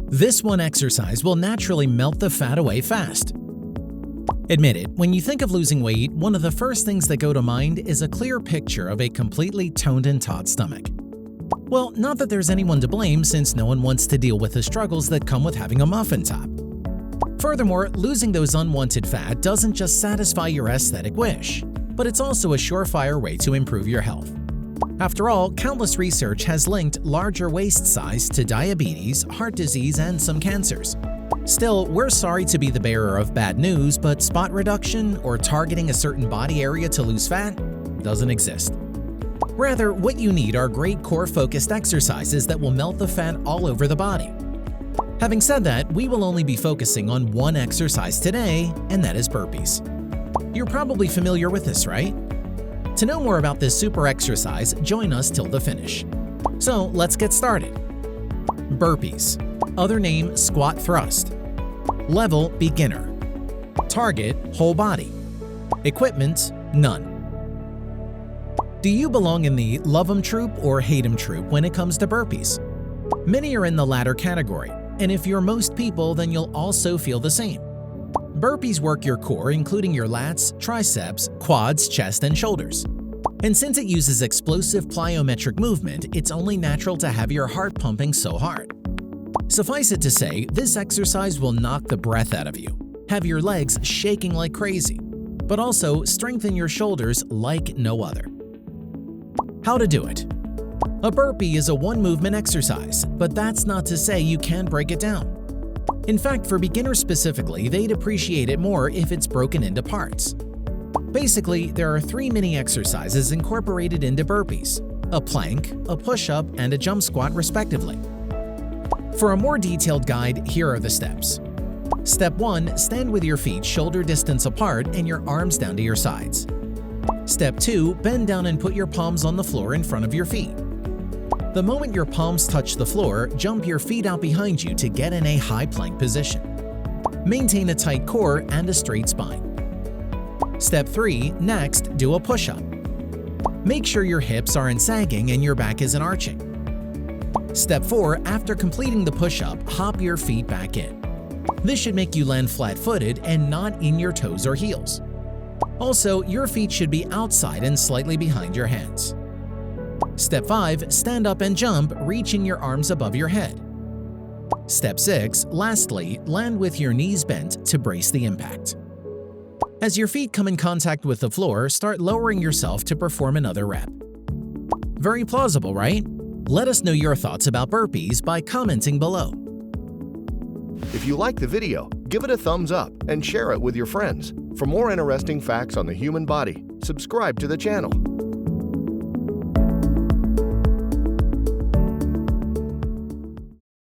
This one exercise will naturally melt the fat away fast. Admit it, when you think of losing weight, one of the first things that go to mind is a clear picture of a completely toned and taut stomach. Well, not that there's anyone to blame, since no one wants to deal with the struggles that come with having a muffin top. Furthermore, losing those unwanted fat doesn't just satisfy your aesthetic wish, but it's also a surefire way to improve your health. After all, countless research has linked larger waist size to diabetes, heart disease, and some cancers. Still, we're sorry to be the bearer of bad news, but spot reduction or targeting a certain body area to lose fat doesn't exist. Rather, what you need are great core-focused exercises that will melt the fat all over the body. Having said that, we will only be focusing on one exercise today, and that is burpees. You're probably familiar with this, right? To know more about this super exercise, join us till the finish. So let's get started. Burpees. Other name, squat thrust. Level, beginner. Target, whole body. Equipment, none. Do you belong in the love 'em troop or hate 'em troop when it comes to burpees? Many are in the latter category, and if you're most people, then you'll also feel the same. Burpees work your core, including your lats, triceps, quads, chest, and shoulders. And since it uses explosive plyometric movement, it's only natural to have your heart pumping so hard. Suffice it to say, this exercise will knock the breath out of you, have your legs shaking like crazy, but also strengthen your shoulders like no other. How to do it? A burpee is a one-movement exercise, but that's not to say you can't break it down. In fact, for beginners specifically, they'd appreciate it more if it's broken into parts. Basically, there are 3 mini exercises incorporated into burpees: a plank, a push-up, and a jump squat respectively. For a more detailed guide, here are the steps. Step 1. Stand with your feet shoulder distance apart and your arms down to your sides. Step 2. Bend down and put your palms on the floor in front of your feet. The moment your palms touch the floor, jump your feet out behind you to get in a high plank position. Maintain a tight core and a straight spine. Step 3. Next, do a push-up. Make sure your hips aren't sagging and your back isn't arching. Step 4. After completing the push-up, hop your feet back in. This should make you land flat-footed and not in your toes or heels. Also, your feet should be outside and slightly behind your hands. Step 5. Stand up and jump, reaching your arms above your head. Step 6. Lastly, land with your knees bent to brace the impact. As your feet come in contact with the floor, start lowering yourself to perform another rep. Very plausible, right? Let us know your thoughts about burpees by commenting below. If you like the video, give it a thumbs up and share it with your friends. For more interesting facts on the human body, subscribe to the channel.